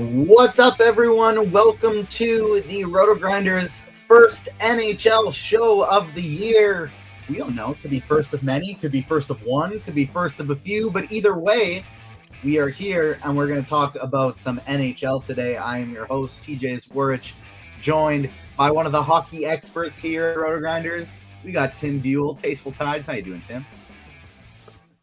What's up, everyone? Welcome to the RotoGrinders first NHL show of the year. We don't know. Could be first of many, could be first of one, could be first of a few, but either way, we are here and we're going to talk about some NHL today. I am your host, TJ Swarich, joined by one of the hockey experts here at RotoGrinders. We got Tim Buell, Tasteful Tides. How you doing, Tim?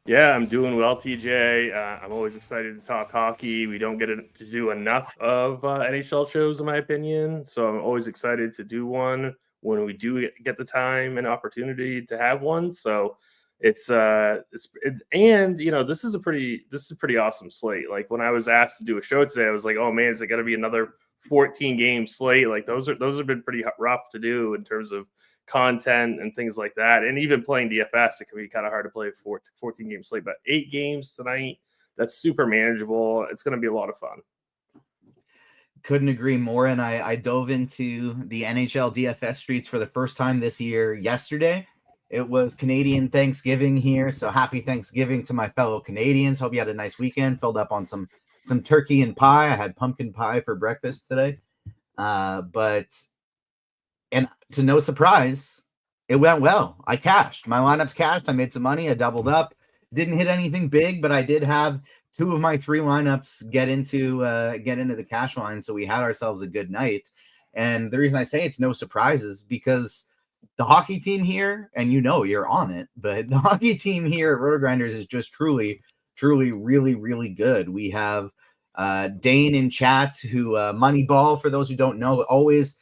Yeah, I'm doing well, TJ. I'm always excited to talk hockey. We don't get to do enough of NHL shows, in my opinion. So I'm always excited to do one when we do get the time and opportunity to have one. So this is a pretty awesome slate. Like when I was asked to do a show today, I was like, oh man, is it going to be another 14 game slate? Like those have been pretty rough to do in terms of content and things like that. And even playing DFS, it can be kind of hard to play a 14 game slate, but 8 games tonight, that's super manageable. It's going to be a lot of fun. Couldn't agree more. And I dove into the NHL DFS streets for the first time this year yesterday. It was Canadian Thanksgiving here, so happy Thanksgiving to my fellow Canadians. Hope you had a nice weekend, filled up on some turkey and pie. I had pumpkin pie for breakfast today. And to no surprise, it went well. I cashed. My lineups cashed. I made some money. I doubled up. Didn't hit anything big, but I did have 2 of my 3 lineups get into the cash line. So we had ourselves a good night. And the reason I say it's no surprises because the hockey team here, and you're on it, but the hockey team here at RotoGrinders is just truly, really, really good. We have Dane in chat who Moneyball, for those who don't know, always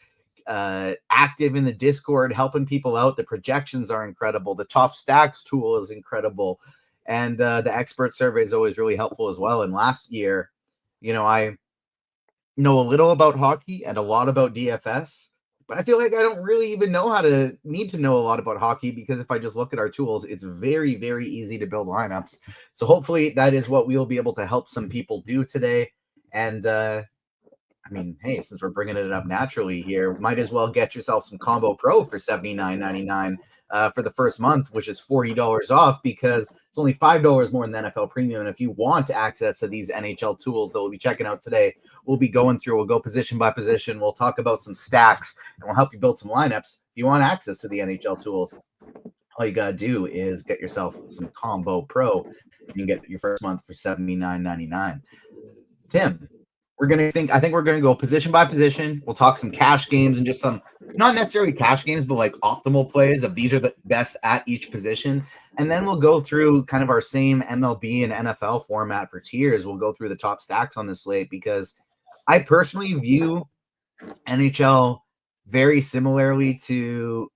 active in the Discord, helping people out. The projections are incredible. The top stacks tool is incredible. And the expert survey is always really helpful as well. And last year, I know a little about hockey and a lot about DFS, but I feel like I don't really even need to know a lot about hockey because if I just look at our tools, it's very, very easy to build lineups. So hopefully that is what we will be able to help some people do today. And hey, since we're bringing it up naturally here, might as well get yourself some Combo Pro for $79.99 for the first month, which is $40 off because it's only $5 more than NFL Premium. And if you want access to these NHL tools that we'll be checking out today, we'll go position by position. We'll talk about some stacks and we'll help you build some lineups. If you want access to the NHL tools, all you got to do is get yourself some Combo Pro. You can get your first month for $79.99. Tim, I think we're going to go position by position. We'll talk some cash games and just some, not necessarily cash games, but like optimal plays of these are the best at each position. And then we'll go through kind of our same MLB and NFL format for tiers. We'll go through the top stacks on the slate because I personally view NHL very similarly to,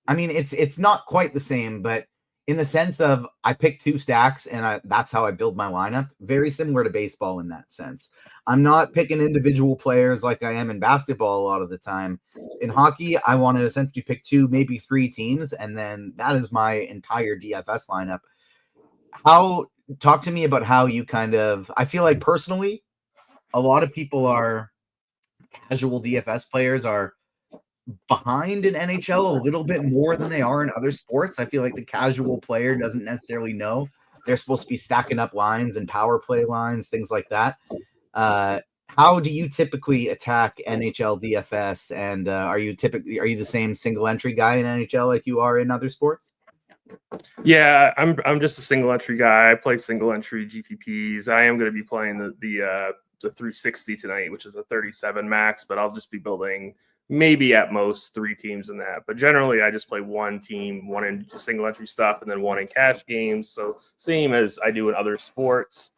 it's not quite the same, but in the sense of I pick 2 stacks and that's how I build my lineup. Very similar to baseball in that sense. I'm not picking individual players like I am in basketball a lot of the time. In hockey, I want to essentially pick 2, maybe 3 teams, and then that is my entire DFS lineup. Talk to me about how you I feel like personally, a lot of people are casual DFS players are behind in NHL a little bit more than they are in other sports. I feel like the casual player doesn't necessarily know they're supposed to be stacking up lines and power play lines, things like that. How do you typically attack NHL DFS? And are you the same single entry guy in NHL like you are in other sports? Yeah, I'm just a single entry guy. I play single entry GPPs. I am going to be playing the 360 tonight, which is a 37 max, but I'll just be building maybe at most 3 teams in that. But generally, I just play 1 team, 1 in single entry stuff, and then 1 in cash games. So same as I do in other sports.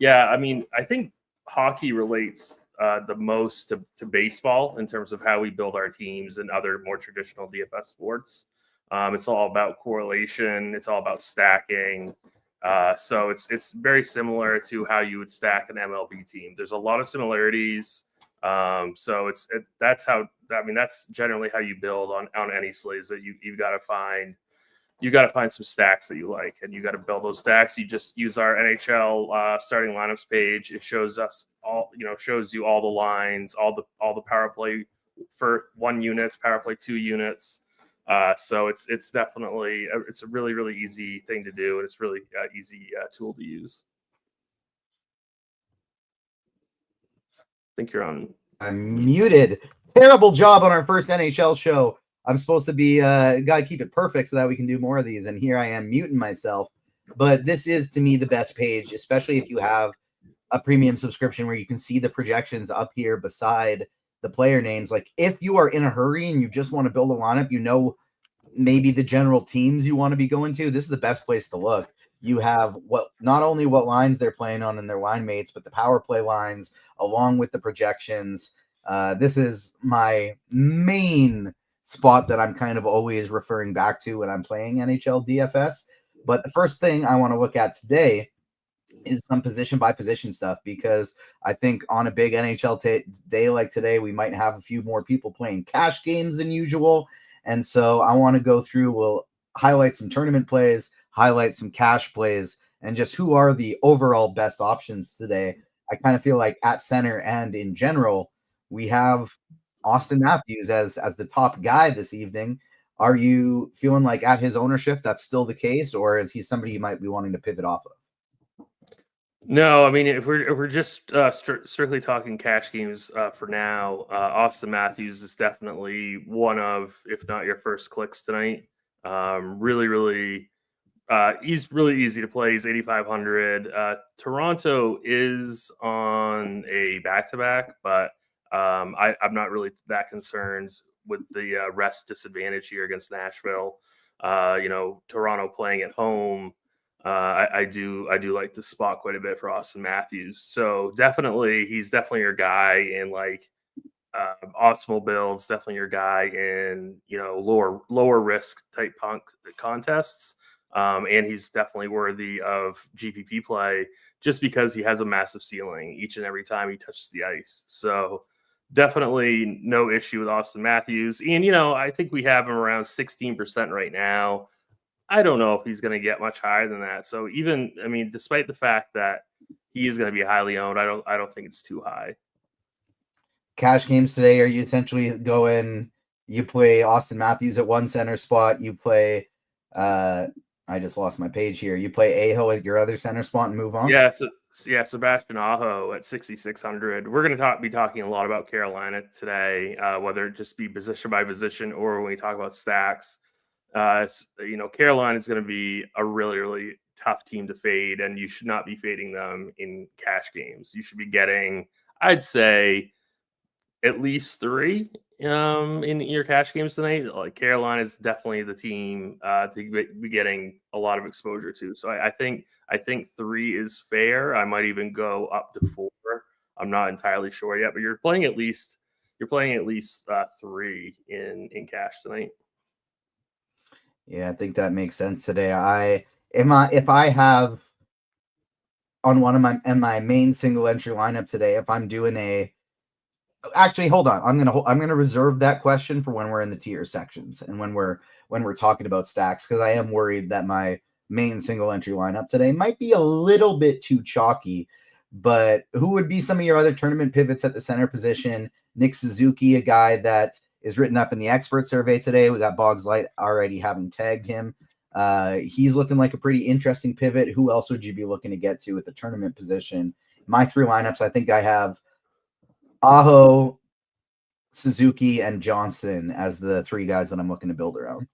Yeah, I think hockey relates the most to baseball in terms of how we build our teams and other more traditional DFS sports. It's all about correlation. It's all about stacking. So it's very similar to how you would stack an MLB team. There's a lot of similarities. So that's generally how you build on any slates that you've got to find some stacks that you like, and you got to build those stacks. You just use our NHL starting lineups page. It shows you all the lines, all the power play for 1 unit, power play 2 units. So it's definitely it's a really, really easy thing to do, and it's really easy tool to use. think you're on. I'm muted. Terrible job on our first NHL show. I'm supposed to be gotta keep it perfect so that we can do more of these. And here I am muting myself. But this is to me the best page, especially if you have a premium subscription where you can see the projections up here beside the player names. Like if you are in a hurry and you just want to build a lineup, you know maybe the general teams you want to be going to, this is the best place to look. You have what not only what lines they're playing on and their line mates, but the power play lines along with the projections. This is my main spot that I'm kind of always referring back to when I'm playing NHL DFS. But the first thing I want to look at today is some position by position stuff, because I think on a big NHL day like today, we might have a few more people playing cash games than usual. And so I want to go through, we'll highlight some tournament plays, highlight some cash plays, and just who are the overall best options today. I kind of feel like at center and in general, we have Austin Matthews as the top guy this evening. Are you feeling like at his ownership that's still the case, or is he somebody you might be wanting to pivot off of? No, I mean if we're just strictly talking cash games for now, Austin Matthews is definitely one of, if not your first clicks tonight. Really, he's really easy to play. He's 8,500. Toronto is on a back-to-back, but I'm not really that concerned with the rest disadvantage here against Nashville. Toronto playing at home. I do like the spot quite a bit for Austin Matthews. So he's definitely your guy in like optimal builds. Definitely your guy in lower risk type punk contests. And he's definitely worthy of GPP play just because he has a massive ceiling each and every time he touches the ice. So definitely no issue with Austin Matthews. And I think we have him around 16% right now. I don't know if he's going to get much higher than that. So despite the fact that he is going to be highly owned, I don't think it's too high. Cash games today, are you essentially going, you play Austin Matthews at one center spot, you play I just lost my page here. You play Aho at your other center spot and move on? Yeah, Sebastian Aho at 6,600. We're going to be talking a lot about Carolina today, whether it just be position by position or when we talk about stacks. Carolina is going to be a really, really tough team to fade, and you should not be fading them in cash games. You should be getting, I'd say, at least 3 in your cash games tonight. Like Carolina is definitely the team to be getting a lot of exposure to. So I think 3 is fair. I might even go up to 4. I'm not entirely sure yet, but you're playing at least 3 in cash tonight. Yeah, I think that makes sense today. If I have on one of my main single entry lineup today, if I'm doing actually, hold on. I'm gonna reserve that question for when we're in the tier sections and when we're talking about stacks, because I am worried that my main single entry lineup today might be a little bit too chalky. But who would be some of your other tournament pivots at the center position? Nick Suzuki, a guy that is written up in the expert survey today. We got Boggs Light already having tagged him. He's looking like a pretty interesting pivot. Who else would you be looking to get to at the tournament position? My 3 lineups, I think I have Aho, Suzuki, and Johnson as the 3 guys that I'm looking to build around.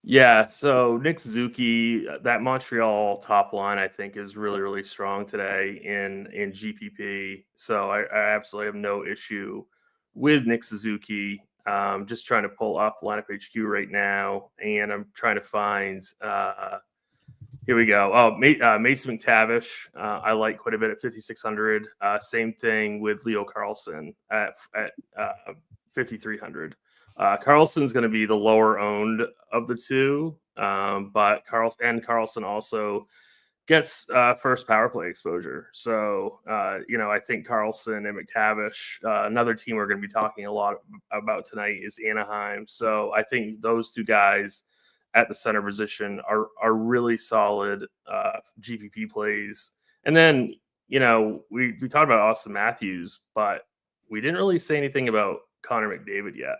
Yeah, so Nick Suzuki, that Montreal top line, I think, is really, really strong today in GPP. So I absolutely have no issue with Nick Suzuki. Just trying to pull up lineup HQ right now, and I'm trying to find. Here we go. Oh, Mason McTavish, I like quite a bit at 5,600. Same thing with Leo Carlson at 5,300. Carlson's going to be the lower owned of the 2, but Carlson also gets first power play exposure. So, I think Carlson and McTavish, another team we're going to be talking a lot about tonight is Anaheim. So I think those 2 guys at the center position are really solid GPP plays. And then, we talked about Austin Matthews, but we didn't really say anything about Connor McDavid yet.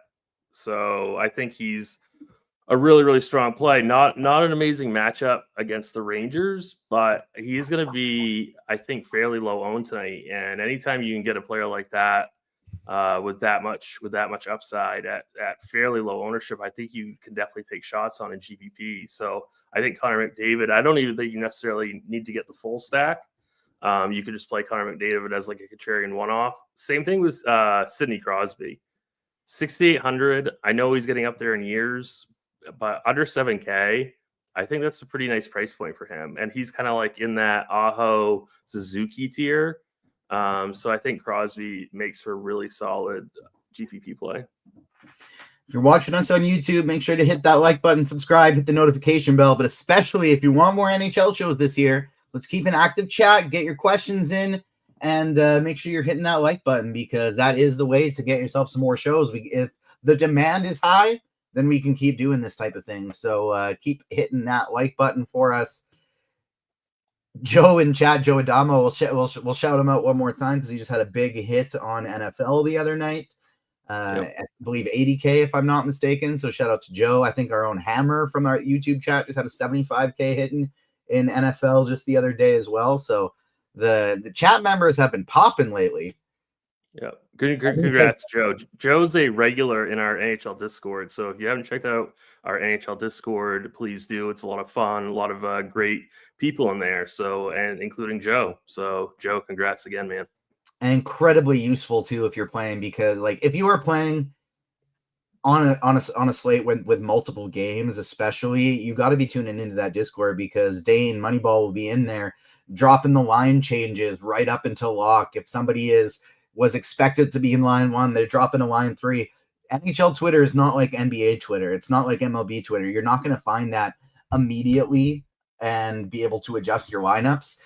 So I think he's a really, really strong play. Not an amazing matchup against the Rangers, but he's going to be, I think, fairly low owned tonight. And anytime you can get a player like that with that much upside at fairly low ownership, I think you can definitely take shots on in GPP. So I think Connor McDavid, I don't even think you necessarily need to get the full stack. You could just play Connor McDavid as like a contrarian one-off. Same thing with Sidney Crosby. 6,800. I know he's getting up there in years, but under 7K, I think that's a pretty nice price point for him. And he's kind of like in that Aho Suzuki tier. So I think Crosby makes for a really solid GPP play. If you're watching us on YouTube, make sure to hit that like button, subscribe, hit the notification bell. But especially if you want more NHL shows this year, let's keep an active chat, get your questions in, and make sure you're hitting that like button, because that is the way to get yourself some more shows. If the demand is high, then we can keep doing this type of thing. So keep hitting that like button for us. Joe in chat, Joe Adamo, we'll shout him out one more time because he just had a big hit on NFL the other night. I believe 80K, if I'm not mistaken. So shout out to Joe. I think our own Hammer from our YouTube chat just had a 75K hitting in NFL just the other day as well. So the chat members have been popping lately. Yeah. Congrats, Joe. Joe's a regular in our NHL Discord. So if you haven't checked out our NHL Discord, please do. It's a lot of fun, a lot of great people in there. So, and including Joe. So Joe, congrats again, man. And incredibly useful too if you're playing, because like if you are playing on a slate with multiple games, especially, you got to be tuning into that Discord, because Dane Moneyball will be in there dropping the line changes right up until lock. If somebody was expected to be in line 1, they're dropping a line 3. NHL Twitter is not like NBA Twitter. It's not like MLB Twitter. You're not going to find that immediately and be able to adjust your lineups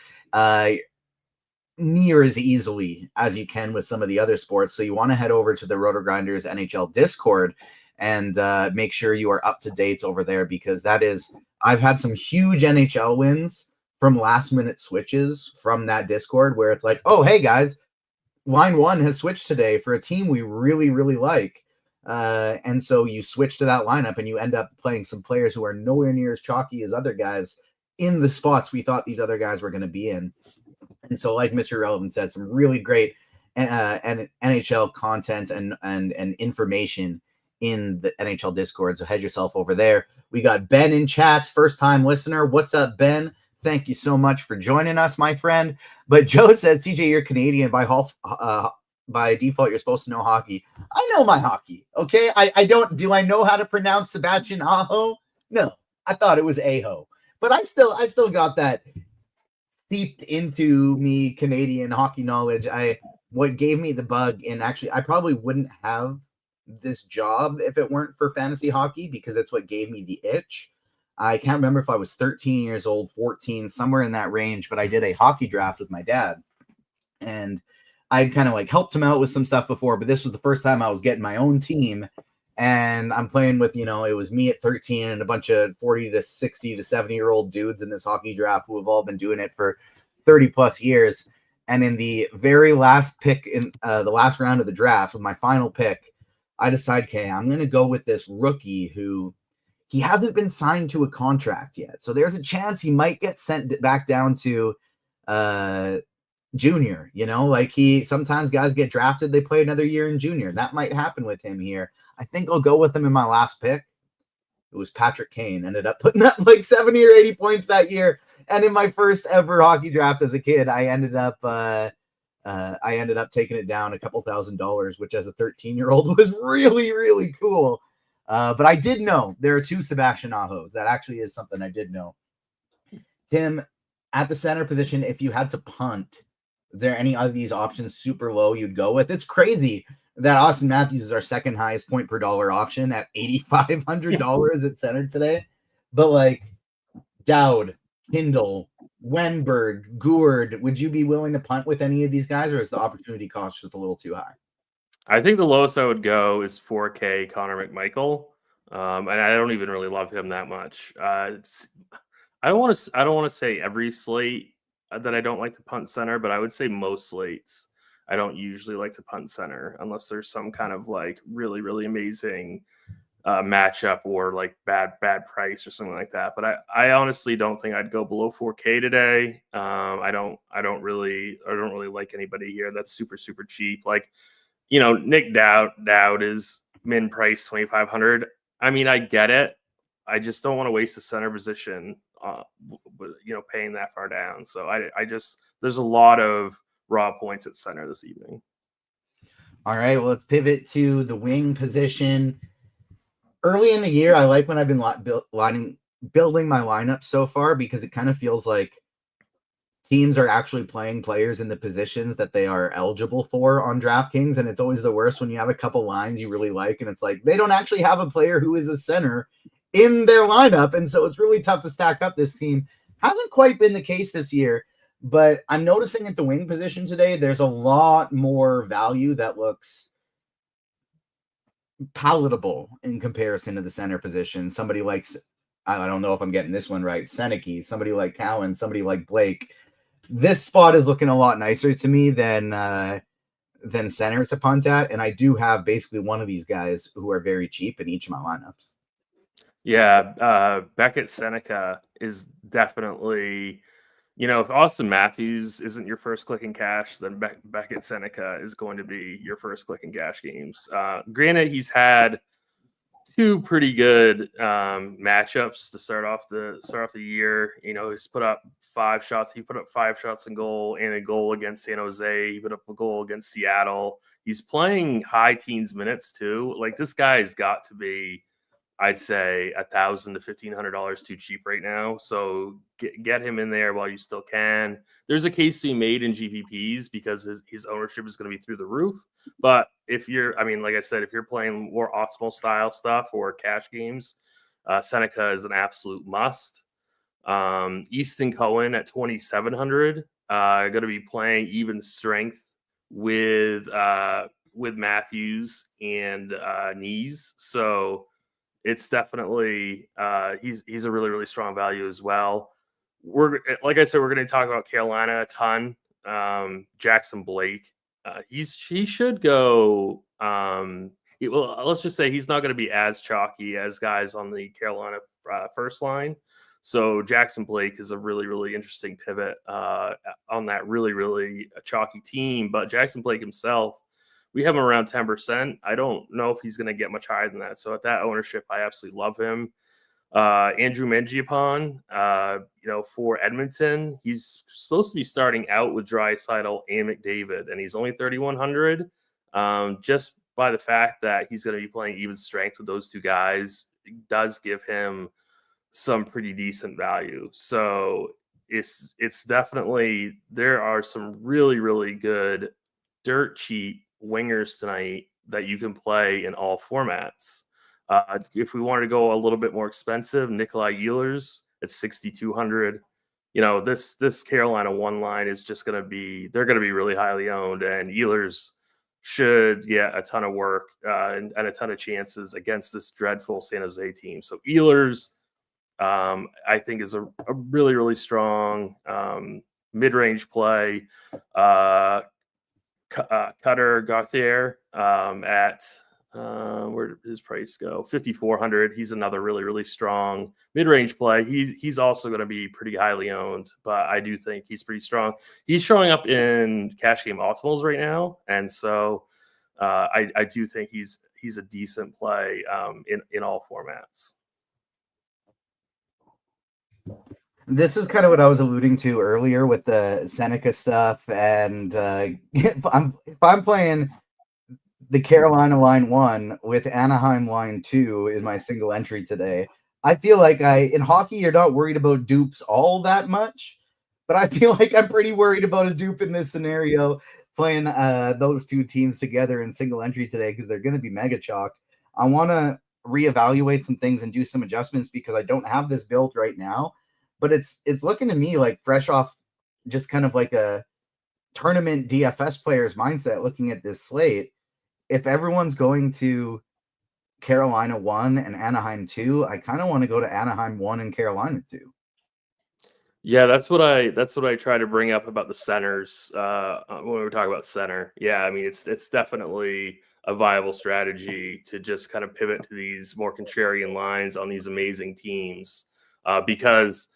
near as easily as you can with some of the other sports. So you want to head over to the RotoGrinders NHL Discord and make sure you are up to date over there, because I've had some huge NHL wins from last minute switches from that Discord, where it's like, oh, hey guys, line 1 has switched today for a team we really, really like. And so you switch to that lineup and you end up playing some players who are nowhere near as chalky as other guys in the spots we thought these other guys were going to be in. And so, like Mr. Relevant said, some really great NHL content and information in the NHL Discord. So head yourself over there. We got Ben in chat, first-time listener. What's up, Ben? Thank you so much for joining us, my friend. But Joe said, CJ, you're Canadian. By default, you're supposed to know hockey. I know my hockey, okay? I don't. Do I know how to pronounce Sebastian Aho? No, I thought it was Aho. But I still got that seeped into me Canadian hockey knowledge. What gave me the bug, and actually I probably wouldn't have this job if it weren't for fantasy hockey, because it's what gave me the itch. I can't remember if I was 13 years old, 14, somewhere in that range, but I did a hockey draft with my dad, and I'd kind of like helped him out with some stuff before, but this was the first time I was getting my own team, and I'm playing with, it was me at 13 and a bunch of 40 to 60 to 70-year-old dudes in this hockey draft who have all been doing it for 30 plus years. And in the very last pick, in the last round of the draft, with my final pick, I decide, okay, I'm going to go with this rookie who he hasn't been signed to a contract yet. So there's a chance he might get sent back down to junior, like sometimes guys get drafted, they play another year in junior. That might happen with him here. I think I'll go with him in my last pick. It was Patrick Kane. Ended up putting up like 70 or 80 points that year. And in my first ever hockey draft as a kid, I ended up taking it down a couple $1,000, which as a 13-year-old was really, really cool. But I did know there are 2 Sebastian Ahos. That actually is something I did know. Tim, at the center position, if you had to punt, is there any of these options super low you'd go with? It's crazy that Austin Matthews is our second highest point per dollar option at $8,500 at center today. But like Dowd, Kindle, Wenberg, Gourde, would you be willing to punt with any of these guys, or is the opportunity cost just a little too high? I think the lowest I would go is 4K Connor McMichael. And I don't even really love him that much. I don't want to say every slate that I don't like to punt center, but I would say most slates I don't usually like to punt center unless there's some kind of like really, really amazing matchup or like bad price or something like that. But I honestly don't think I'd go below 4K today. I don't really like anybody here that's super cheap. Like, Nick Dowd is min price 2,500. I mean, I get it. I just don't want to waste the center position, paying that far down. So I just, there's a lot of raw points at center this evening. All right, well, let's pivot to the wing position. Early in the year, I like when I've been building my lineup so far, because it kind of feels like teams are actually playing players in the positions that they are eligible for on DraftKings. And it's always the worst when you have a couple lines you really like, and it's like they don't actually have a player who is a center in their lineup. And so it's really tough to stack up this team. Hasn't quite been the case this year, but I'm noticing at the wing position today, there's a lot more value that looks palatable in comparison to the center position. Somebody like, I don't know if I'm getting this one right, Seneke, somebody like Cowan, somebody like Blake. This spot is looking a lot nicer to me than center to punt at, and I do have basically one of these guys who are very cheap in each of my lineups. Yeah, Beckett Seneca is definitely, if Austin Matthews isn't your first click and cash, then Beckett Seneca is going to be your first click and cash games. Granted, he's had two pretty good matchups to start off the year. He's put up 5 shots. He put up 5 shots in goal and a goal against San Jose. He put up a goal against Seattle. He's playing high teens minutes too. Like, this guy's got to be, I'd say, $1,000 to $1,500 too cheap right now. So get him in there while you still can. There's a case to be made in GPPs because his ownership is going to be through the roof. But if you're, like I said, if you're playing more optimal style stuff or cash games, Seneca is an absolute must. Easton Cohen at 2,700, going to be playing even strength with Matthews and Knees. So it's definitely he's a really strong value as well. Like I said, we're going to talk about Carolina a ton. Jackson Blake, he should go. Let's just say he's not going to be as chalky as guys on the Carolina first line. So Jackson Blake is a really interesting pivot on that really chalky team. But Jackson Blake himself, we have him around 10%. I don't know if he's going to get much higher than that. So at that ownership, I absolutely love him. Andrew Mangiapane, for Edmonton, he's supposed to be starting out with Draisaitl and McDavid, and he's only 3,100. Just by the fact that he's going to be playing even strength with those two guys, it does give him some pretty decent value. So it's definitely, there are some really good dirt cheap wingers tonight that you can play in all formats. If we wanted to go a little bit more expensive, Nikolai Ehlers at 6,200. This Carolina one line is just going to be, they're going to be really highly owned, and Ehlers should get a ton of work and a ton of chances against this dreadful San Jose team. So Ehlers, I think, is a really strong mid-range play. Cutter Gauthier at where did his price go? 5,400. He's another really strong mid-range play. He's also going to be pretty highly owned, but I do think he's pretty strong. He's showing up in cash game optimals right now, and so I do think he's a decent play in all formats. This is kind of what I was alluding to earlier with the Seneca stuff, and if I'm playing the Carolina line 1 with Anaheim line 2 in my single entry today, I feel like in hockey, you're not worried about dupes all that much, but I feel like I'm pretty worried about a dupe in this scenario, playing those two teams together in single entry today, because they're going to be mega chalk. I want to reevaluate some things and do some adjustments because I don't have this built right now. But it's looking to me like fresh off just kind of like a tournament DFS player's mindset looking at this slate. If everyone's going to Carolina 1 and Anaheim 2, I kind of want to go to Anaheim 1 and Carolina 2. Yeah, that's what I try to bring up about the centers when we talk about center. Yeah, I mean it's definitely a viable strategy to just kind of pivot to these more contrarian lines on these amazing teams because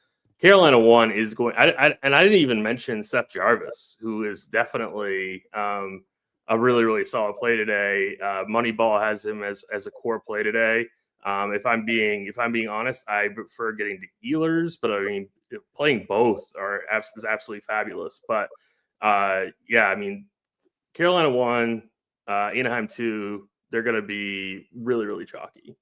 Carolina one is going. And I didn't even mention Seth Jarvis, who is definitely a really solid play today. Moneyball has him as a core play today. If I'm being honest, I prefer getting to Ehlers, but I mean playing both is absolutely fabulous. But yeah, I mean Carolina 1, Anaheim 2, they're going to be really chalky.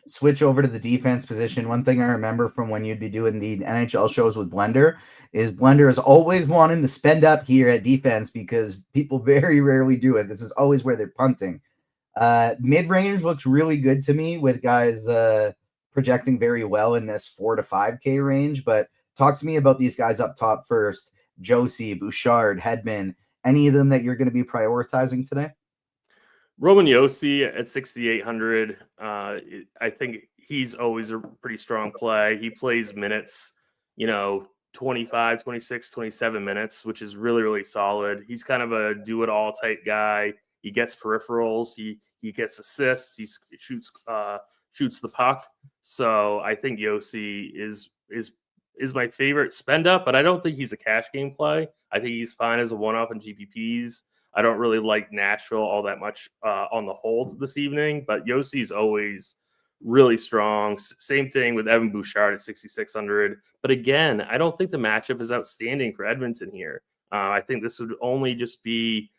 Switch over to the defense position. One thing I remember from when you'd be doing the NHL shows with Blender is Blender is always wanting to spend up here at defense because people very rarely do it. This is always where they're punting. Mid-range looks really good to me with guys projecting very well in this 4 to 5K range. But talk to me about these guys up top first. Josie, Bouchard, Hedman, any of them that you're going to be prioritizing today? Roman Yossi at 6,800. I think he's always a pretty strong play. He plays minutes, 25, 26, 27 minutes, which is really solid. He's kind of a do-it-all type guy. He gets peripherals. He gets assists. He shoots the puck. So I think Yossi is my favorite spend up, but I don't think he's a cash game play. I think he's fine as a one-off in GPPs. I don't really like Nashville all that much on the whole this evening, but Yossi's always really strong. Same thing with Evan Bouchard at 6,600. But again, I don't think the matchup is outstanding for Edmonton here. I think this would only just be,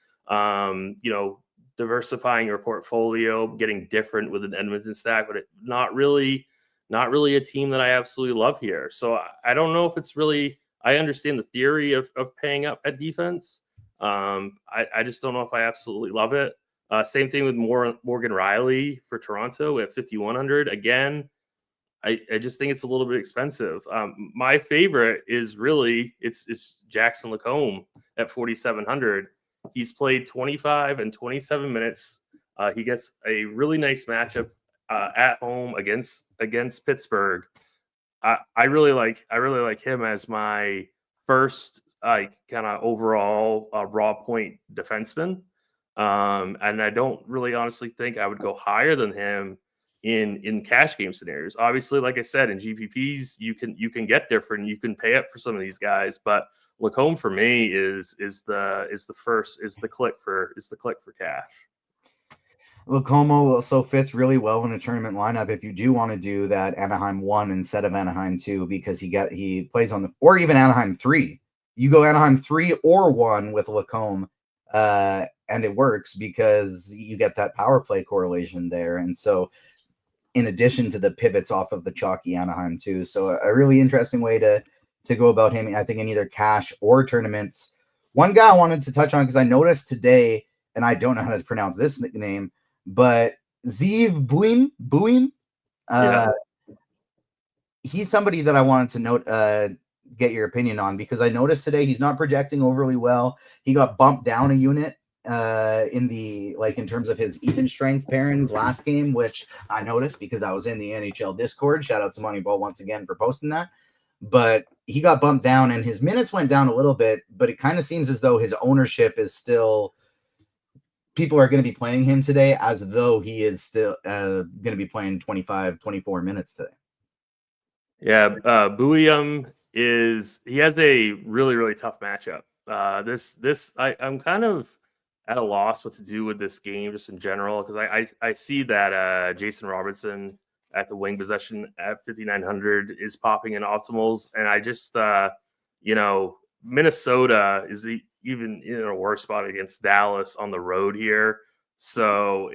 diversifying your portfolio, getting different with an Edmonton stack, but not really a team that I absolutely love here. So I don't know if it's really. I understand the theory of paying up at defense. I just don't know if I absolutely love it. Same thing with Morgan Riley for Toronto at 5,100. Again, I just think it's a little bit expensive. My favorite is really it's Jackson Lacombe at 4,700. He's played 25 and 27 minutes. He gets a really nice matchup at home against Pittsburgh. I really like him as my first kind of overall raw point defenseman. And I don't really honestly think I would go higher than him in cash game scenarios. Obviously, like I said, in GPPs, you can get different. You can pay up for some of these guys, but Lacombe for me is the click for cash. Lacombe also fits really well in a tournament lineup if you do want to do that Anaheim 1 instead of Anaheim 2 because he plays on or even Anaheim 3. You go Anaheim 3 or 1 with Lacombe, and it works because you get that power play correlation there. And so in addition to the pivots off of the chalky Anaheim 2. So a really interesting way to go about him, I think, in either cash or tournaments. One guy I wanted to touch on because I noticed today, and I don't know how to pronounce this name, but Zeev Buim, he's somebody that I wanted to note, get your opinion on, because I noticed today he's not projecting overly well. He got bumped down a unit in terms of his even strength pairings last game, which I noticed because I was in the NHL Discord. Shout out to Moneyball once again for posting that. But he got bumped down and his minutes went down a little bit, but it kind of seems as though his ownership is still. People are going to be playing him today as though he is still going to be playing 25, 24 minutes today. Yeah, Buium he has a really tough matchup. I'm kind of at a loss what to do with this game just in general because I see that Jason Robertson at the wing possession at 5,900 is popping in optimals, and I just Minnesota is even in a worse spot against Dallas on the road here, so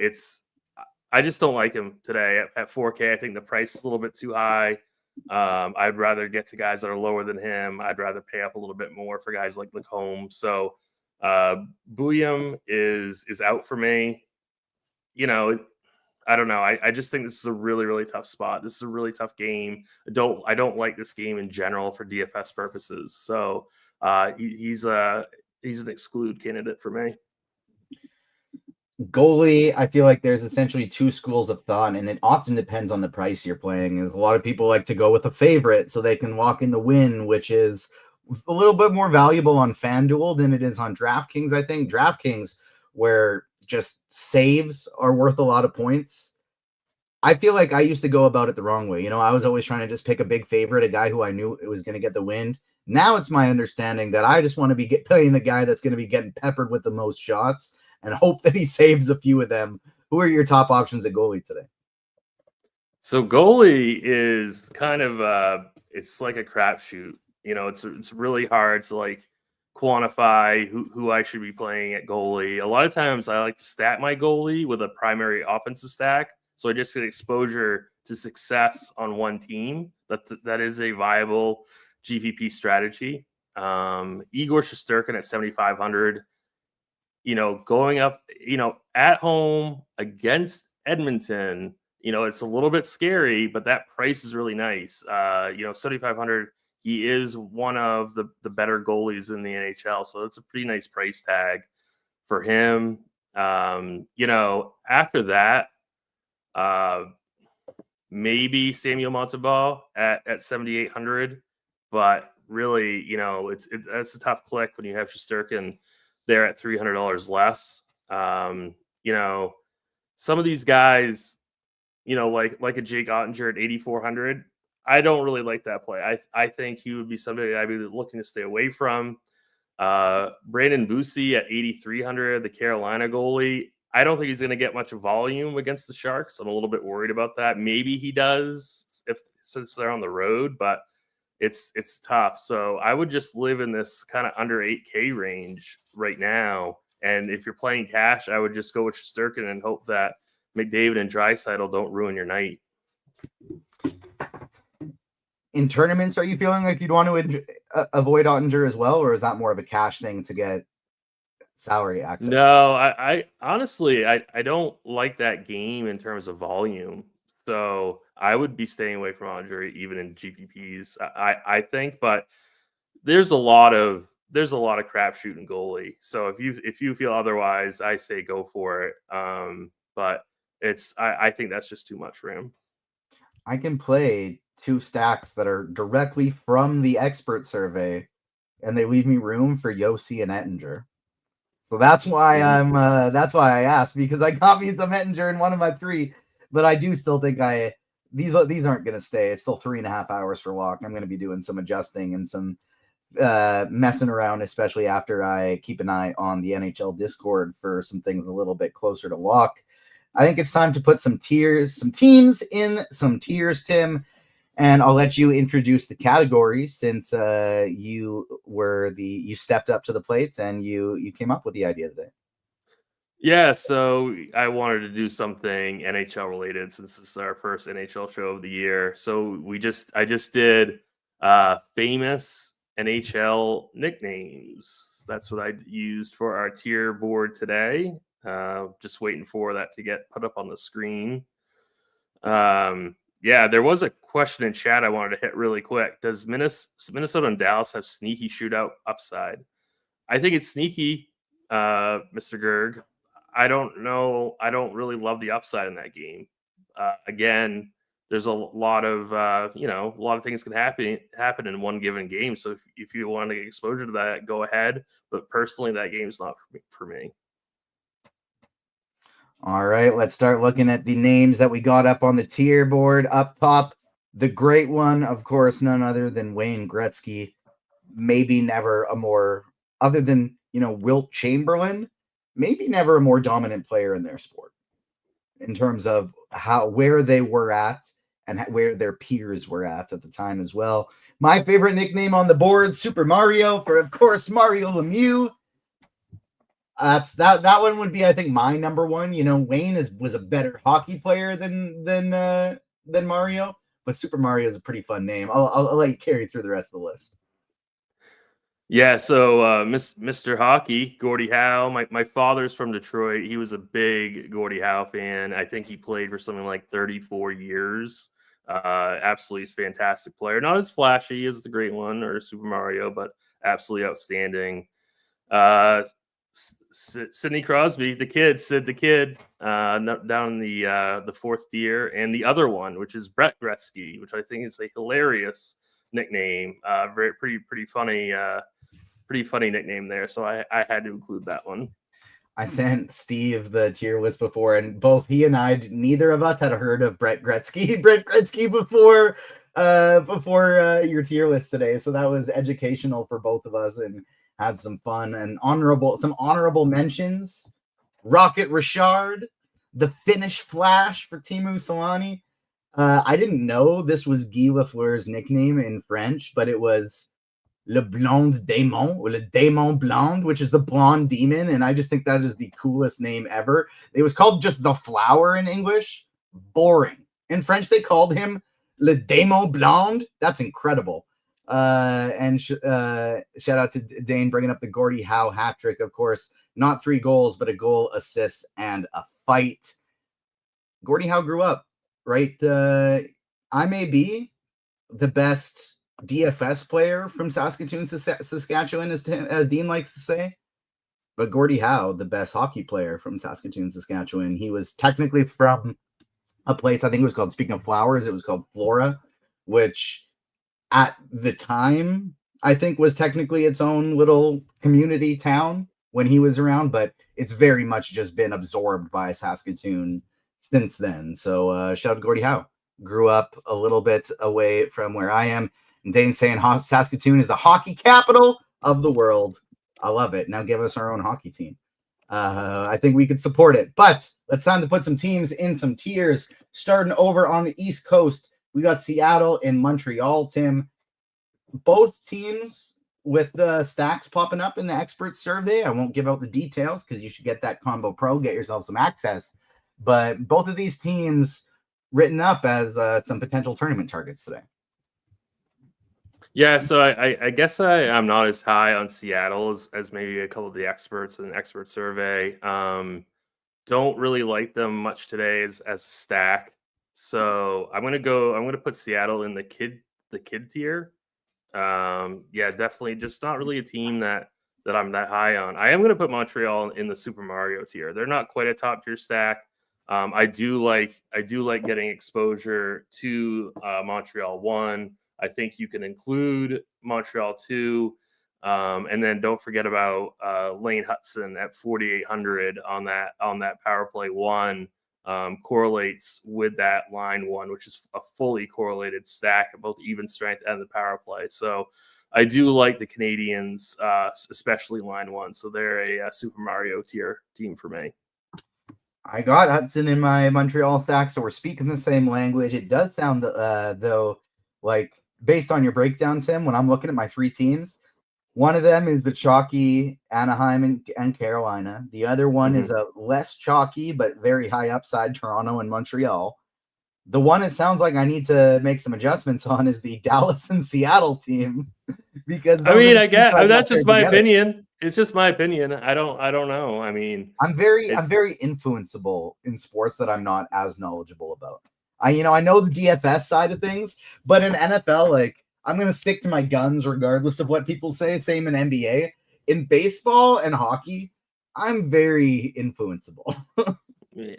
I just don't like him today at 4K. I think the price is a little bit too high. I'd rather get to guys that are lower than him. I'd rather pay up a little bit more for guys like Lacombe. So Buium is out for me. I don't know. I just think this is a really tough spot. This is a really tough game. I don't like this game in general for DFS purposes. So he's an exclude candidate for me. Goalie, I feel like there's essentially two schools of thought, and it often depends on the price you're playing. There's a lot of people like to go with a favorite so they can walk in the win, which is a little bit more valuable on FanDuel than it is on DraftKings. I think DraftKings, where just saves are worth a lot of points. I feel like I used to go about it the wrong way. I was always trying to just pick a big favorite, a guy who I knew it was going to get the win. Now it's my understanding that I just want to be playing the guy that's going to be getting peppered with the most shots and hope that he saves a few of them. Who are your top options at goalie today? So goalie is kind of it's like a crapshoot. It's really hard to like quantify who I should be playing at goalie. A lot of times I like to stack my goalie with a primary offensive stack, so I just get exposure to success on one team. That is a viable GPP strategy. Igor Shesterkin at 7,500. Going up, at home against Edmonton, it's a little bit scary, but that price is really nice. 7,500, he is one of the better goalies in the NHL. So it's a pretty nice price tag for him. After that, maybe Samuel Montembeault at 7,800, but really, that's a tough click when you have Shesterkin there at $300 less. Some of these guys, like a Jake Ottinger at 8,400, I don't really like that play. I think he would be somebody I'd be looking to stay away from. Brandon Bussi at 8,300, the Carolina goalie. I don't think he's going to get much volume against the Sharks. I'm a little bit worried about that. Maybe he does since they're on the road, but it's tough. So I would just live in this kind of under 8K range right now. And if you're playing cash, I would just go with Shesterkin and hope that McDavid and Draisaitl don't ruin your night. In tournaments, are you feeling like you'd want to avoid Ottinger as well, or is that more of a cash thing to get salary access? No, I honestly, I don't like that game in terms of volume. So I would be staying away from Ottinger even in GPPs. I think, but there's a lot of crapshoot in goalie. So if you feel otherwise, I say go for it. But I think that's just too much for him. I can play two stacks that are directly from the expert survey, and they leave me room for Yossi and Ettinger. So that's why that's why I asked, because I got me some Ettinger in one of my three, but I do still think these aren't going to stay. It's still 3.5 hours for lock. I'm going to be doing some adjusting and some messing around, especially after I keep an eye on the NHL Discord for some things a little bit closer to lock. I think it's time to put some teams in some tiers, Tim, and I'll let you introduce the categories since you stepped up to the plate and you came up with the idea today. Yeah, so I wanted to do something NHL related since this is our first NHL show of the year. So I just did famous NHL nicknames. That's what I used for our tier board today. Just waiting for that to get put up on the screen. Yeah, there was a question in chat I wanted to hit really quick. Does Minnesota and Dallas have sneaky shootout upside? I think it's sneaky, Mr. Gerg. I don't know. I don't really love the upside in that game. Again, there's a lot of a lot of things can happen in one given game. So if you want to get exposure to that, go ahead. But personally, that game's not for me. All right, let's start looking at the names that we got up on the tier board. Up top, the great one, of course, none other than Wayne Gretzky. Maybe never a more, other than Wilt Chamberlain, maybe never a more dominant player in their sport in terms of where they were at and where their peers were at the time as well. My favorite nickname on the board, Super Mario, for of course Mario Lemieux. That one would be, I think, my number one. Wayne was a better hockey player than Mario, but Super Mario is a pretty fun name. I'll let you carry through the rest of the list. Yeah, so Mr. Hockey, Gordie Howe. My father's from Detroit. He was a big Gordie Howe fan. I think he played for something like 34 years. Absolutely fantastic player. Not as flashy as the great one or Super Mario, but absolutely outstanding. Sidney Crosby, the kid, Sid the kid, down in the fourth tier, and the other one, which is Brett Gretzky, which I think is a hilarious nickname. Pretty funny nickname there. So I had to include that one. I sent Steve the tier list before, and both he and I, neither of us had heard of Brett Gretzky before your tier list today. So that was educational for both of us and had some fun and some honorable mentions. Rocket Richard, the Finnish Flash for Teemu Selanne. I didn't know this was Guy Lafleur's nickname in French, but it was Le Blonde Démon, or Le Démon Blonde, which is the blonde demon. And I just think that is the coolest name ever. It was called just the Flower in English. Boring. In French, they called him Le Démon Blonde. That's incredible. And shout out to Dane bringing up the Gordie Howe hat trick. Of course, not 3 goals, but a goal, assist, and a fight. Gordie Howe grew up, right? I may be the best DFS player from Saskatoon, Saskatchewan, as Dean likes to say. But Gordie Howe, the best hockey player from Saskatoon, Saskatchewan. He was technically from a place, I think it was called, speaking of flowers, it was called Flora, which at the time, I think was technically its own little community town when he was around, but it's very much just been absorbed by Saskatoon since then. So shout out to Gordie Howe. Grew up a little bit away from where I am. And Dane's saying Saskatoon is the hockey capital of the world. I love it. Now give us our own hockey team. I think we could support it. But it's time to put some teams in some tiers. Starting over on the East Coast, we got Seattle and Montreal, Tim. Both teams with the stacks popping up in the expert survey. I won't give out the details because you should get that Combo Pro, get yourself some access. But both of these teams written up as some potential tournament targets today. Yeah, so I guess I'm not as high on Seattle as maybe a couple of the experts in the expert survey. Don't really like them much today as a stack. So I'm gonna put Seattle in the kid tier. Yeah, definitely just not really a team that I'm that high on. I am gonna put Montreal in the Super Mario tier. They're not quite a top tier stack. I do like getting exposure to Montreal 1. I think you can include Montreal 2, and then don't forget about Lane Hudson at 4,800 on that power play 1. Correlates with that line 1, which is a fully correlated stack of both even strength and the power play. So I do like the Canadians, especially line 1. So they're a Super Mario tier team for me. I got Hudson in my Montreal stack, so we're speaking the same language. It does sound, though, like based on your breakdown, Tim, when I'm looking at my 3 teams, one of them is the chalky Anaheim and Carolina. The other one is a less chalky but very high upside Toronto and Montreal. The one it sounds like I need to make some adjustments on is the Dallas and Seattle team. Because I mean, that's just my opinion. It's just my opinion. I don't know. I mean, I'm very influenceable in sports that I'm not as knowledgeable about. I know the DFS side of things, but in NFL, like, I'm going to stick to my guns regardless of what people say. Same in NBA. In baseball and hockey, I'm very influenceable.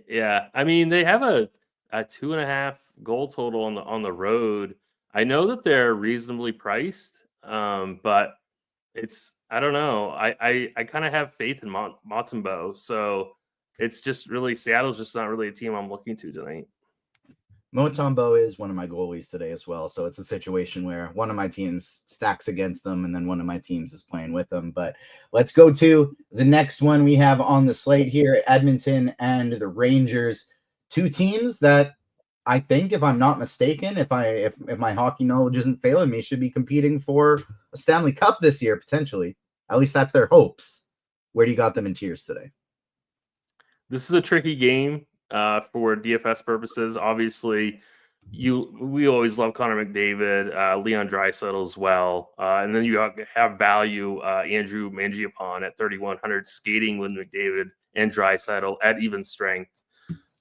Yeah. I mean, they have a 2.5 goal total on the road. I know that they're reasonably priced, but I don't know. I kind of have faith in Montembeault. So it's just really, Seattle's just not really a team I'm looking to tonight. Montembeault is one of my goalies today as well. So it's a situation where one of my teams stacks against them and then one of my teams is playing with them. But let's go to the next one we have on the slate here, Edmonton and the Rangers. 2 teams that I think, if I'm not mistaken, if my hockey knowledge isn't failing me, should be competing for a Stanley Cup this year, potentially. At least that's their hopes. Where do you got them in tiers today? This is a tricky game for DFS purposes. Obviously, we always love Connor McDavid, Leon Draisaitl as well, and then you have value Andrew Mangiapane at 3,100, skating with McDavid and Draisaitl at even strength.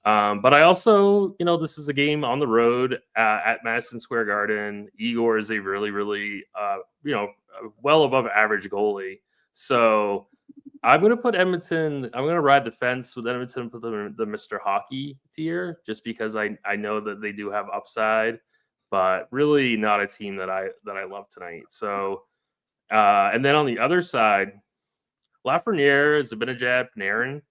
But I also, this is a game on the road at Madison Square Garden. Igor is a really, really, well above average goalie. So I'm going to put Edmonton. I'm going to ride the fence with Edmonton and put them in the Mr. Hockey tier, just because I know that they do have upside, but really not a team that I love tonight. So, and then on the other side, Lafreniere, Zibanejad, Panarin.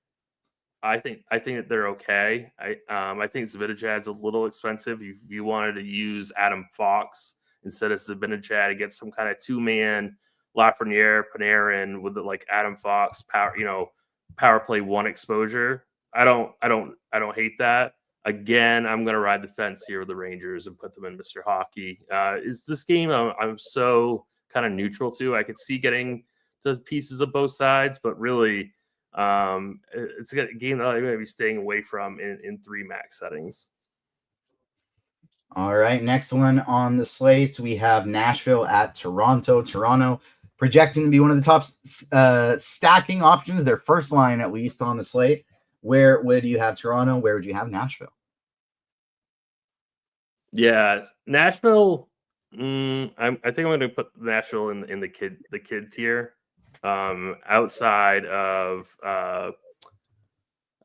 I think that they're okay. I think Zibanejad's a little expensive. If you wanted to use Adam Fox instead of Zibanejad to get some kind of 2-man Lafreniere, Panarin with like Adam Fox power play 1 exposure. I don't hate that. Again, I'm going to ride the fence here with the Rangers and put them in Mr. Hockey. Is this game I'm so kind of neutral to? I could see getting the pieces of both sides, but really. It's a game that I'm going to be staying away from in 3 max settings. All right, next one on the slate, we have Nashville at Toronto. Toronto projecting to be one of the top stacking options, their first line at least on the slate. Where would you have Toronto? Where would you have Nashville? Yeah, Nashville. I think I'm going to put Nashville in the kid tier. Outside of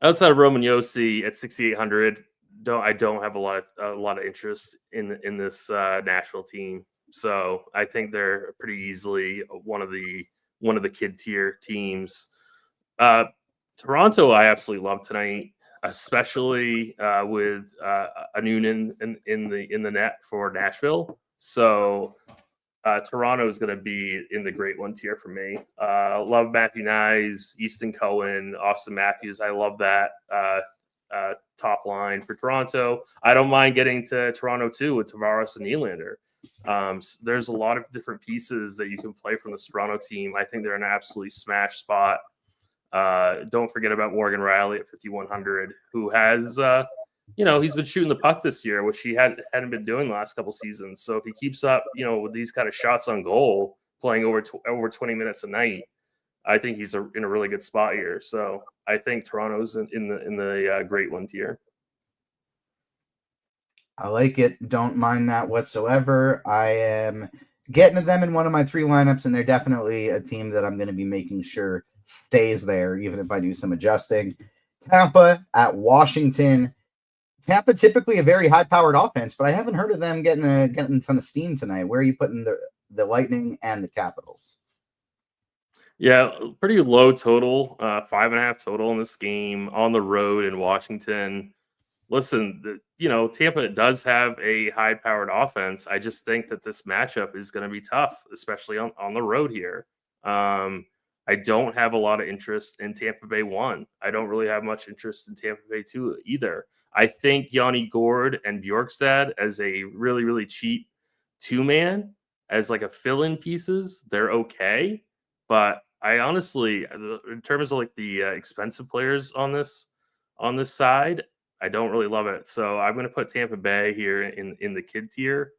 Roman Josi at 6,800, I don't have a lot of interest in this Nashville team. So I think they're pretty easily one of the kid tier teams. Toronto, I absolutely love tonight, especially with a Noonan in the net for Nashville. So. Toronto is going to be in the great one tier for me. Love Matthew Nyes, Easton Cohen, Austin Matthews. I love that top line for Toronto. I don't mind getting to Toronto too with Tavares and Nylander. There's a lot of different pieces that you can play from this Toronto team. I think they're an absolutely smash spot. Don't forget about Morgan Riley at 5,100, who has he's been shooting the puck this year, which he hadn't been doing the last couple seasons. So if he keeps up, with these kind of shots on goal, playing over 20 minutes a night, I think he's in a really good spot here. So I think Toronto's in the great one tier. I like it. Don't mind that whatsoever. I am getting them in one of my 3 lineups, and they're definitely a team that I'm going to be making sure stays there, even if I do some adjusting. Tampa at Washington. Tampa typically a very high-powered offense, but I haven't heard of them getting a ton of steam tonight. Where are you putting the Lightning and the Capitals? Yeah, pretty low total, 5.5 total in this game on the road in Washington. Listen, Tampa does have a high-powered offense. I just think that this matchup is going to be tough, especially on the road here. I don't have a lot of interest in Tampa Bay 1. I don't really have much interest in Tampa Bay 2 either. I think Yanni Gourde and Bjorkstad as a really, really cheap 2-man, as like a fill-in pieces, they're okay. But I honestly, in terms of like the expensive players on this side, I don't really love it. So I'm going to put Tampa Bay here in the kid tier.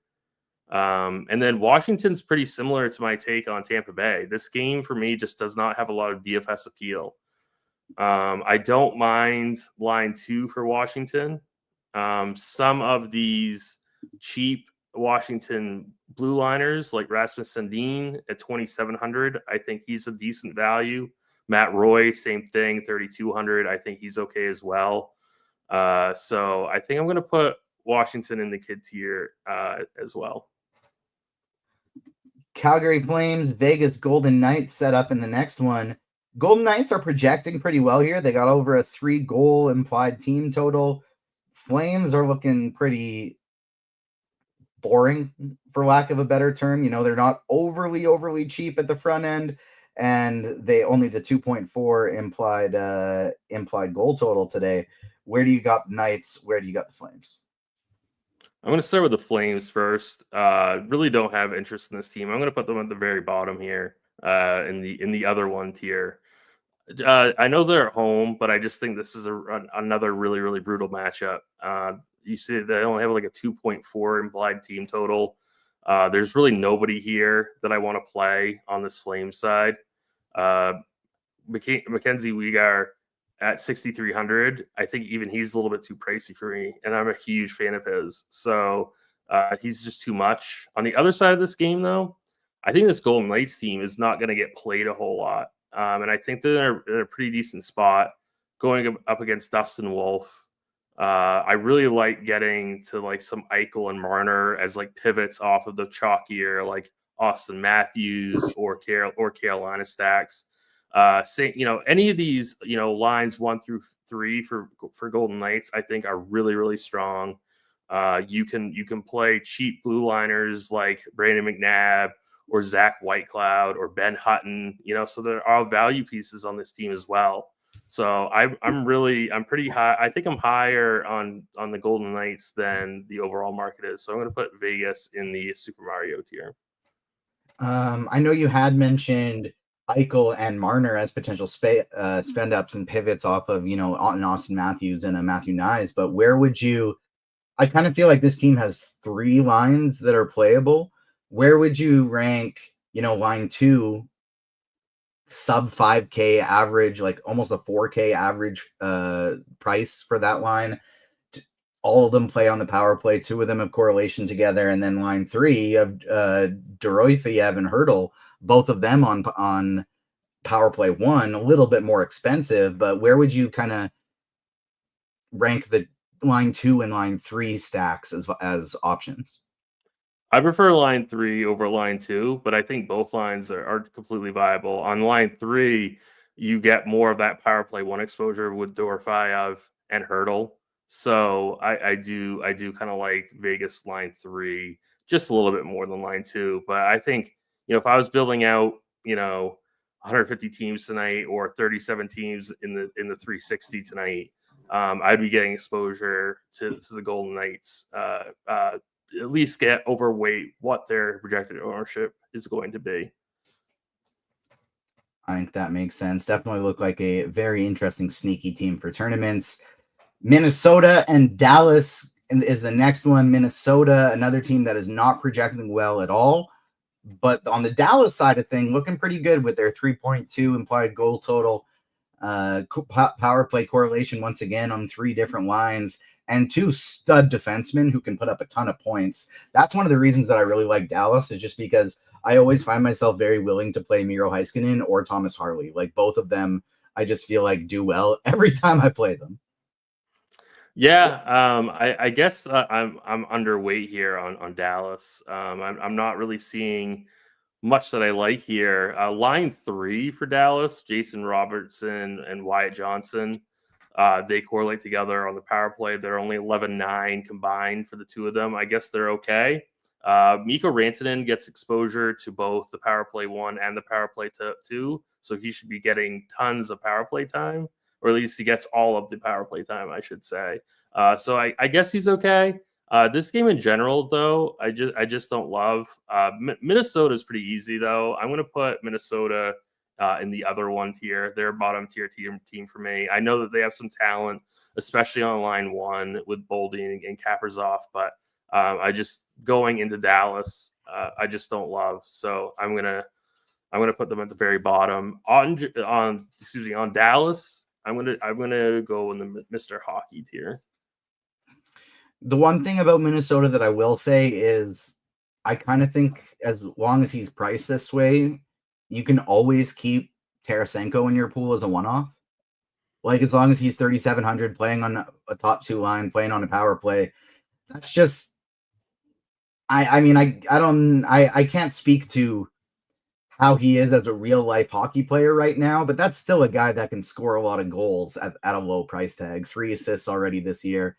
And then Washington's pretty similar to my take on Tampa Bay. This game for me just does not have a lot of DFS appeal. I don't mind line 2 for Washington. Some of these cheap Washington blue liners like Rasmus Sandin at 2,700, I think he's a decent value. Matt Roy, same thing, 3,200. I think he's okay as well. So I think I'm going to put Washington in the kid tier as well. Calgary Flames, Vegas Golden Knights set up in the next one. Golden Knights are projecting pretty well here. They got over a 3-goal implied team total. Flames are looking pretty boring, for lack of a better term. They're not overly cheap at the front end, and they only the 2.4 implied goal total today. Where do you got the Knights? Where do you got the Flames? I'm going to start with the Flames first. Really don't have interest in this team. I'm going to put them at the very bottom here in the other one tier. I know they're at home, but I just think this is another really, really brutal matchup. You see they only have like a 2.4 implied team total. There's really nobody here that I want to play on this Flames side. Mackenzie Weegar at 6,300. I think even he's a little bit too pricey for me, and I'm a huge fan of his. So he's just too much. On the other side of this game, though, I think this Golden Knights team is not going to get played a whole lot. and I think they're in a pretty decent spot going up against Dustin Wolf. I really like getting to like some Eichel and Marner as like pivots off of the chalkier like Austin Matthews or Carolina stacks. Say any of these lines 1 through 3 for Golden Knights I think are really strong. You can play cheap blue liners like Brandon McNabb or Zach Whitecloud or Ben Hutton. So there are value pieces on this team as well. So I'm pretty high. I think I'm higher on the Golden Knights than the overall market is. So I'm going to put Vegas in the Super Mario tier. I know you had mentioned Eichel and Marner as potential spend ups and pivots off of an Austin Matthews and a Matthew Nyes, but where would you? I kind of feel like this team has 3 lines that are playable. Where would you rank? Line 2. Sub 5K average, like almost a 4K average price for that line. All of them play on the power play. 2 of them have correlation together, and then line 3 of Doroifiev and Hertl, both of them on power play 1, a little bit more expensive. But where would you kind of rank the line 2 and line 3 stacks as options? I prefer line 3 over line 2, but I think both lines are completely viable. On line 3, you get more of that power play 1 exposure with Dorofeyev and Hertl. So I do kind of like Vegas line 3 just a little bit more than line 2. But I think if I was building out 150 teams tonight or 37 teams in the 360 tonight, I'd be getting exposure to the Golden Knights. At least get overweight what their projected ownership is going to be. I think that makes sense. Definitely look like a very interesting sneaky team for tournaments. Minnesota and Dallas is the next one. Minnesota, another team that is not projecting well at all. But on the Dallas side of things, looking pretty good with their 3.2 implied goal total. Power play correlation once again on 3 different lines. And 2 stud defensemen who can put up a ton of points. That's one of the reasons that I really like Dallas, is just because I always find myself very willing to play Miro Heiskanen or Thomas Harley. Like both of them, I just feel like do well every time I play them. Yeah, I guess I'm underweight here on Dallas. I'm not really seeing much that I like here. Line 3 for Dallas, Jason Robertson and Wyatt Johnson. They correlate together on the power play. They're only 11-9 combined for the 2 of them. I guess they're okay. Mikko Rantanen gets exposure to both the power play 1 and the power play 2, so he should be getting tons of power play time, or at least he gets all of the power play time, I should say. So I guess he's okay. This game in general, though, I just don't love. Minnesota is pretty easy, though. I'm going to put Minnesota in the other 1 tier. They're a bottom tier team for me. I know that they have some talent, especially on line 1 with Boldy and Kaprizov, but I just going into Dallas, I just don't love. So I'm gonna put them at the very bottom. On Dallas, I'm gonna go in the Mr. Hockey tier. The one thing about Minnesota that I will say is I kind of think as long as he's priced this way, you can always keep Tarasenko in your pool as a one-off. Like as long as he's 3,700 playing on a top 2 line, playing on a power play, that's just. I can't speak to how he is as a real life hockey player right now, but that's still a guy that can score a lot of goals at a low price tag. 3 assists already this year,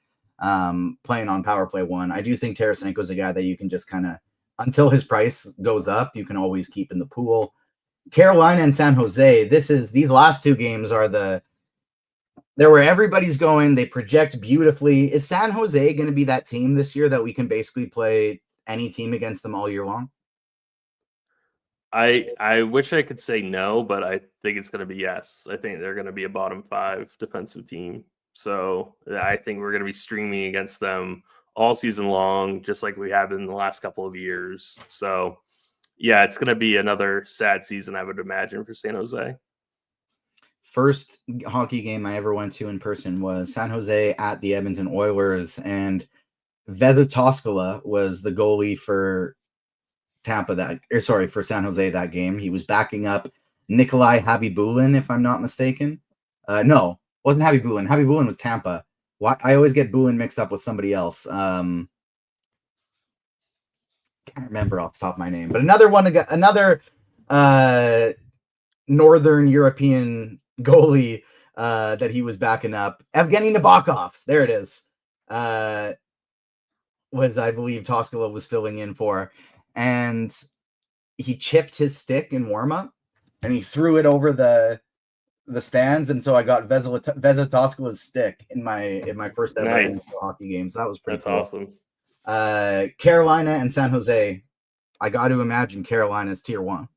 playing on power play 1. I do think Tarasenko is a guy that you can just kind of, until his price goes up, you can always keep in the pool. Carolina and San Jose, these last 2 games are they're where everybody's going. They project beautifully. Is San Jose going to be that team this year that we can basically play any team against them all year long? I wish I could say no, but I think it's going to be yes. I think they're going to be a bottom 5 defensive team. So I think we're going to be streaming against them all season long, just like we have in the last couple of years. So yeah, it's going to be another sad season, I would imagine, for San Jose. First hockey game I ever went to in person was San Jose at the Edmonton Oilers, and Vesa Toskala was the goalie for for San Jose that game. He was backing up Nikolai Habibulin, if I'm not mistaken. No, wasn't Habibulin. Habibulin was Tampa. Why I always get Bulin mixed up with somebody else. Can't remember off the top of my name, but another Northern European goalie that he was backing up. Evgeny Nabokov. There it is. Was, I believe, Toskala was filling in for. And he chipped his stick in warm-up and he threw it over the stands, and so I got Vesa Toskala's stick in my first ever Nice. hockey game. So that was pretty cool. Awesome. Carolina and San Jose. I got to imagine Carolina's tier 1.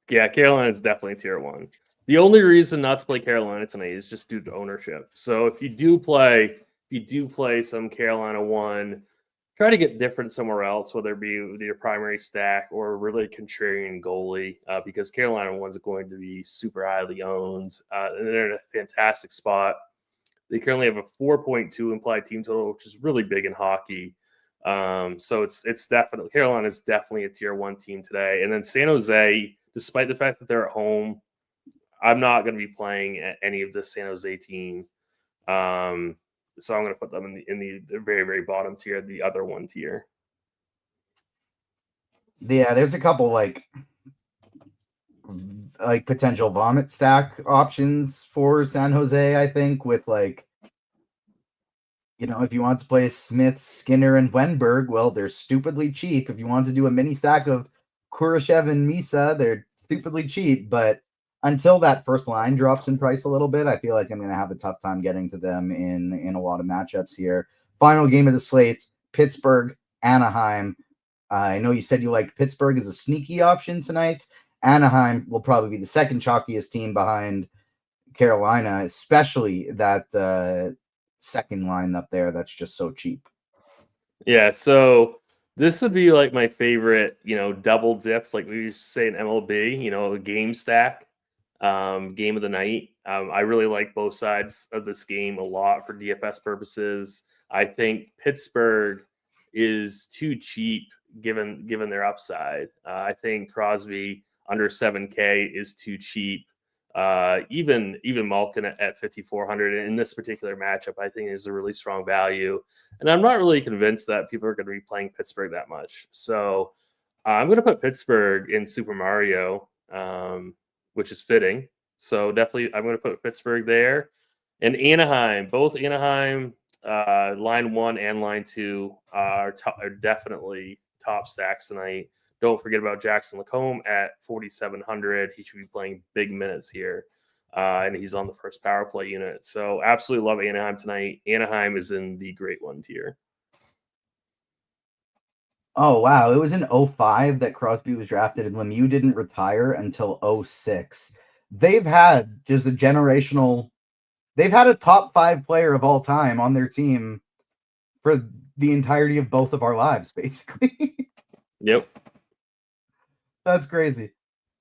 Yeah, Carolina is definitely tier 1. The only reason not to play Carolina tonight is just due to ownership. So if you do play some Carolina 1, try to get different somewhere else, whether it be your primary stack or really contrarian goalie, because Carolina 1 is going to be super highly owned. And they're in a fantastic spot. They currently have a 4.2 implied team total, which is really big in hockey. So it's definitely, Carolina is definitely a tier 1 team today. And then San Jose, despite the fact that they're at home, I'm not going to be playing any of the San Jose team. So I'm going to put them in the very, very bottom tier, the other 1 tier. Yeah, there's a couple like potential vomit stack options for San Jose, I think, with if you want to play Smith, Skinner, and Wenberg, well, they're stupidly cheap. If you want to do a mini stack of Kurashev and Misa, they're stupidly cheap. But until that first line drops in price a little bit, I feel like I'm going to have a tough time getting to them in a lot of matchups here. Final game of the slate, Pittsburgh, Anaheim. I know you said you liked Pittsburgh as a sneaky option tonight. Anaheim will probably be the second chalkiest team behind Carolina, especially that second line up there that's just so cheap. Yeah, so this would be like my favorite, double dip, like we used to say in MLB, a game stack, game of the night. I really like both sides of this game a lot for DFS purposes. I think Pittsburgh is too cheap given their upside. I think Crosby under 7K is too cheap. Even Malkin at 5,400 in this particular matchup, I think is a really strong value. And I'm not really convinced that people are going to be playing Pittsburgh that much. So I'm going to put Pittsburgh in Super Mario, which is fitting. So definitely I'm going to put Pittsburgh there. And Anaheim, both Anaheim line 1 and line 2 are definitely top stacks tonight. Don't forget about Jackson Lacombe at 4,700. He should be playing big minutes here. And he's on the first power play unit. So absolutely love Anaheim tonight. Anaheim is in the great 1 tier. Oh, wow. It was in 05 that Crosby was drafted, and Lemieux didn't retire until 06. They've had just a generational... They've had a top 5 player of all time on their team for the entirety of both of our lives, basically. Yep. That's crazy.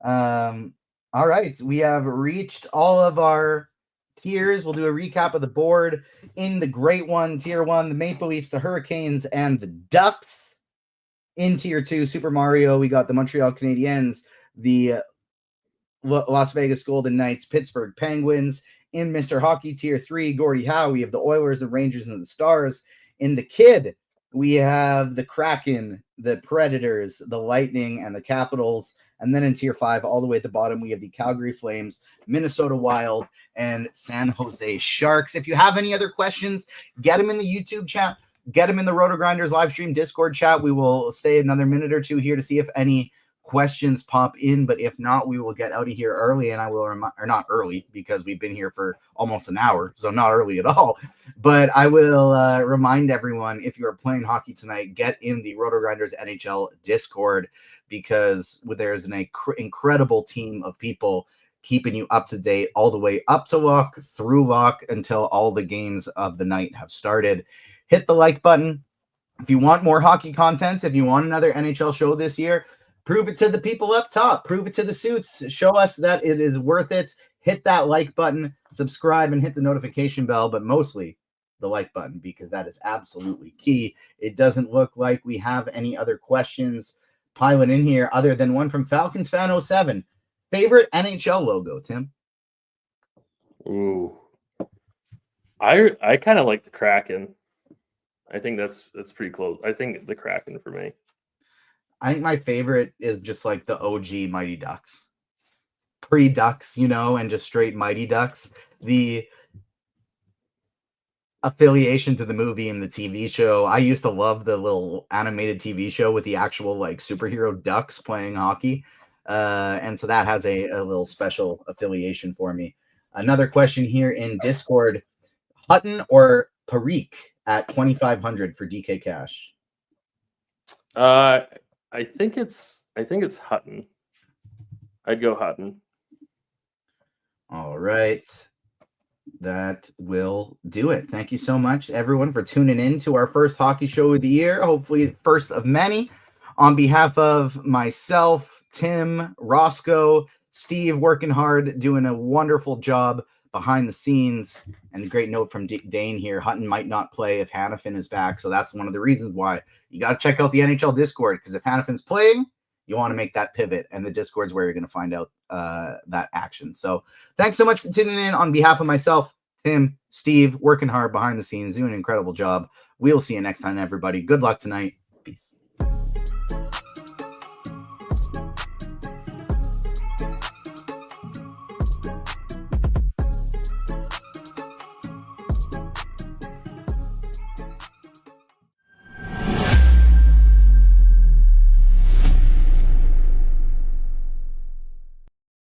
All right. We have reached all of our tiers. We'll do a recap of the board. In the great 1, tier 1, the Maple Leafs, the Hurricanes, and the Ducks. In tier 2, Super Mario, we got the Montreal Canadiens, the Las Vegas Golden Knights, Pittsburgh Penguins. In Mr. Hockey tier 3, Gordie Howe, we have the Oilers, the Rangers, and the Stars. In the Kid, we have the Kraken, the Predators, the Lightning, and the Capitals. And then in tier 5, all the way at the bottom, we have the Calgary Flames, Minnesota Wild, and San Jose Sharks. If you have any other questions, get them in the YouTube chat. Get them in the RotoGrinders live stream Discord chat. We will stay another minute or two here to see if any questions pop in, but if not, we will get out of here early, and I will or not early because we've been here for almost an hour, so not early at all. But I will remind everyone, if you are playing hockey tonight, get in the RotoGrinders NHL Discord, because there's an incredible team of people keeping you up to date all the way up to lock, through lock, until all the games of the night have started. Hit the like button if you want more hockey content. If you want another NHL show this year, prove it to the people up top. Prove it to the suits. Show us that it is worth it. Hit that like button, subscribe, and hit the notification bell, but mostly the like button, because that is absolutely key. It doesn't look like we have any other questions piling in here other than one from Falcons Fan 07. Favorite NHL logo, Tim? Ooh, I kind of like the Kraken. I think that's pretty close. I think the Kraken for me. I think my favorite is just like the OG Mighty Ducks. Pre-Ducks, and just straight Mighty Ducks. The affiliation to the movie and the TV show. I used to love the little animated TV show with the actual like superhero ducks playing hockey. And so that has a little special affiliation for me. Another question here in Discord, Hutton or Parikh at 2,500 for DK Cash? I think it's Hutton. I'd go Hutton. All right. That will do it. Thank you so much, everyone, for tuning in to our first hockey show of the year. Hopefully, first of many. On behalf of myself, Tim, Roscoe, Steve, working hard, doing a wonderful job behind the scenes. And a great note from Dane here. Hutton might not play if Hannafin is back. So that's one of the reasons why you got to check out the NHL Discord, because if Hannafin's playing, you want to make that pivot, and the Discord's where you're going to find out that action. So thanks so much for tuning in. On behalf of myself, Tim, Steve, working hard behind the scenes, doing an incredible job. We'll see you next time, everybody. Good luck tonight. Peace.